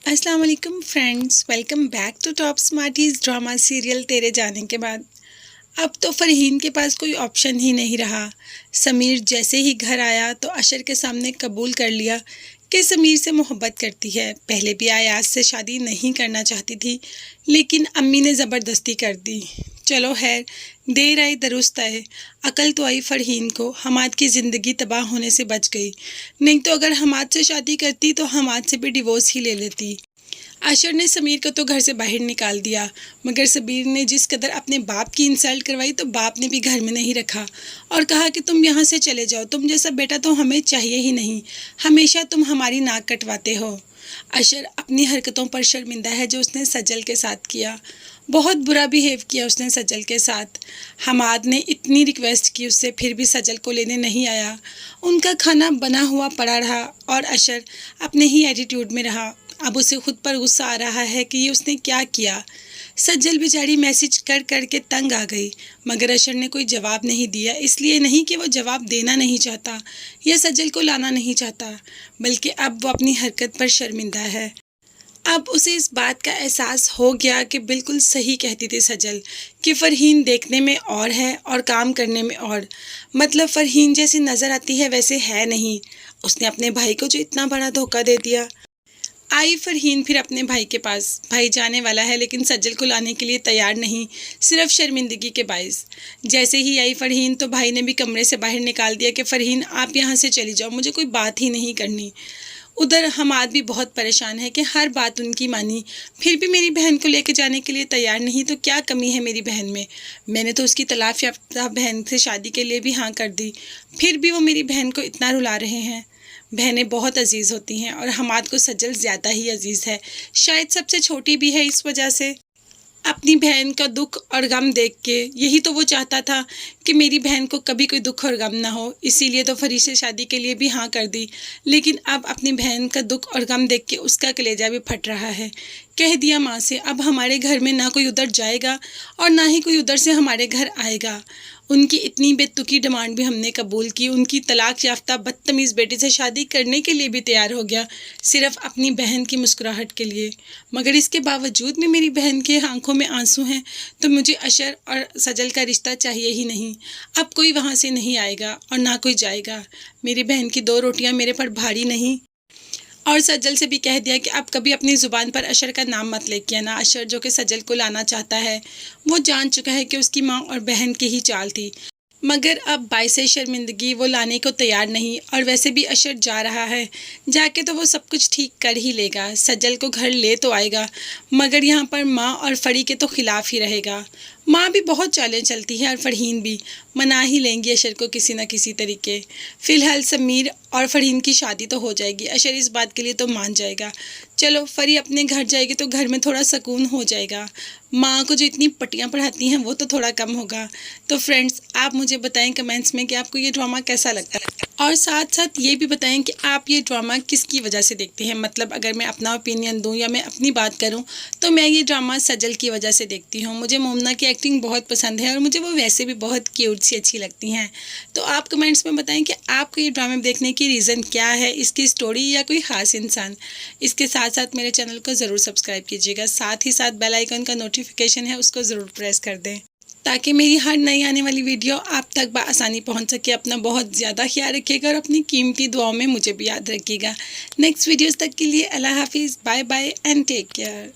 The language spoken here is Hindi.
अस्सलाम वालेकुम friends, welcome back to Top Smarties drama serial तेरे जाने के बाद। अब तो फ़रहीन के पास कोई ऑप्शन ही नहीं रहा। समीर जैसे ही घर आया तो अशर के सामने कबूल कर लिया कि समीर से मोहब्बत करती है। पहले भी अयाज से शादी नहीं करना चाहती थी, लेकिन अम्मी ने ज़बरदस्ती कर दी। चलो खैर, देर आई दुरुस्त आए। अकल तो आई फ़रहीन को, हमाद की ज़िंदगी तबाह होने से बच गई। नहीं तो अगर हमाद से शादी करती तो हमाद से भी डिवोर्स ही ले लेती। आशर ने समीर को तो घर से बाहर निकाल दिया, मगर समीर ने जिस कदर अपने बाप की इंसल्ट करवाई तो बाप ने भी घर में नहीं रखा और कहा कि तुम यहाँ से चले जाओ, तुम जैसा बेटा तो हमें चाहिए ही नहीं, हमेशा तुम हमारी नाक कटवाते हो। अशर अपनी हरकतों पर शर्मिंदा है जो उसने सजल के साथ किया। बहुत बुरा बिहेव किया उसने सजल के साथ। हमाद ने इतनी रिक्वेस्ट की उससे, फिर भी सजल को लेने नहीं आया। उनका खाना बना हुआ पड़ा रहा और अशर अपने ही एटीट्यूड में रहा। अब उसे खुद पर गुस्सा आ रहा है कि ये उसने क्या किया। सज्जल बेचारी मैसेज कर कर के तंग आ गई, मगर अशर ने कोई जवाब नहीं दिया। इसलिए नहीं कि वो जवाब देना नहीं चाहता या सज्जल को लाना नहीं चाहता, बल्कि अब वो अपनी हरकत पर शर्मिंदा है। अब उसे इस बात का एहसास हो गया कि बिल्कुल सही कहती थी सजल कि फ़रहीन देखने में और है और काम करने में और, मतलब फ़रहीन जैसी नज़र आती है वैसे है नहीं। उसने अपने भाई को जो इतना बड़ा धोखा दे दिया। आई फ़रहीन फिर अपने भाई के पास। भाई जाने वाला है लेकिन सज्जल को लाने के लिए तैयार नहीं, सिर्फ शर्मिंदगी के बाइस। जैसे ही आई फ़रहीन तो भाई ने भी कमरे से बाहर निकाल दिया कि फ़रहीन आप यहाँ से चली जाओ, मुझे कोई बात ही नहीं करनी। उधर हमाद भी बहुत परेशान है कि हर बात उनकी मानी, फिर भी मेरी बहन को लेकर जाने के लिए तैयार नहीं। तो क्या कमी है मेरी बहन में? मैंने तो उसकी तलाश याफ्ता बहन से शादी के लिए भी हाँ कर दी, फिर भी वो मेरी बहन को इतना रुला रहे हैं। बहनें बहुत अजीज़ होती हैं और हमाद को सज्जल ज़्यादा ही अजीज़ है, शायद सबसे छोटी भी है। इस वजह से अपनी बहन का दुख और गम देख के, यही तो वो चाहता था कि मेरी बहन को कभी कोई दुख और गम ना हो, इसीलिए तो फरीद से शादी के लिए भी हाँ कर दी। लेकिन अब अपनी बहन का दुख और गम देख के उसका कलेजा भी फट रहा है। कह दिया माँ से, अब हमारे घर में ना कोई उधर जाएगा और ना ही कोई उधर से हमारे घर आएगा। उनकी इतनी बेतुकी डिमांड भी हमने कबूल की। उनकी तलाक याफ्ता बदतमीज़ बेटी से शादी करने के लिए भी तैयार हो गया, सिर्फ अपनी बहन की मुस्कुराहट के लिए। मगर इसके बावजूद भी मेरी बहन के आंखों में आंसू हैं, तो मुझे अशर और सजल का रिश्ता चाहिए ही नहीं। अब कोई वहाँ से नहीं आएगा और ना कोई जाएगा। मेरी बहन की दो रोटियाँ मेरे पर भारी नहीं। और सज्जल से भी कह दिया कि अब कभी अपनी ज़ुबान पर अशर का नाम मत लेके आना। अशर जो कि सज्जल को लाना चाहता है, वो जान चुका है कि उसकी माँ और बहन की ही चाल थी, मगर अब बाइसे शर्मिंदगी वो लाने को तैयार नहीं। और वैसे भी अशर जा रहा है, जाके तो वो सब कुछ ठीक कर ही लेगा, सज्जल को घर ले तो आएगा, मगर यहाँ पर माँ और फरी के तो खिलाफ ही रहेगा। माँ भी बहुत चालें चलती है और फ़रहीन भी मना ही लेंगी अशर को किसी न किसी तरीके। फ़िलहाल समीर और फ़रहीन की शादी तो हो जाएगी, अशर इस बात के लिए तो मान जाएगा। चलो फरी अपने घर जाएगी तो घर में थोड़ा सुकून हो जाएगा। माँ को जो इतनी पट्टियाँ पढ़ाती हैं वो तो थोड़ा कम होगा। तो फ्रेंड्स, आप मुझे बताएं कमेंट्स में कि आपको ये ड्रामा कैसा लगता है, और साथ साथ ये भी बताएं कि आप ये ड्रामा किसकी वजह से देखते हैं। मतलब अगर मैं अपना ओपिनियन दूं या मैं अपनी बात करूं, तो मैं ये ड्रामा सजल की वजह से देखती हूं। मुझे मोमना की एक्टिंग बहुत पसंद है और मुझे वो वैसे भी बहुत क्यूट सी अच्छी लगती हैं। तो आप कमेंट्स में बताएं कि आपको ये ड्रामे देखने की रीज़न क्या है, इसकी स्टोरी या कोई ख़ास इंसान। इसके साथ साथ मेरे चैनल को ज़रूर सब्सक्राइब कीजिएगा, साथ ही साथ बेल आइकन का नोटिफिकेशन है उसको ज़रूर प्रेस कर दें, ताकि मेरी हर नई आने वाली वीडियो आप तक बआसानी पहुंच सके। अपना बहुत ज़्यादा ख्याल रखिएगा और अपनी कीमती दुआओं में मुझे भी याद रखिएगा। नेक्स्ट वीडियोस तक के लिए अल्लाह हाफिज़, bye bye and take care.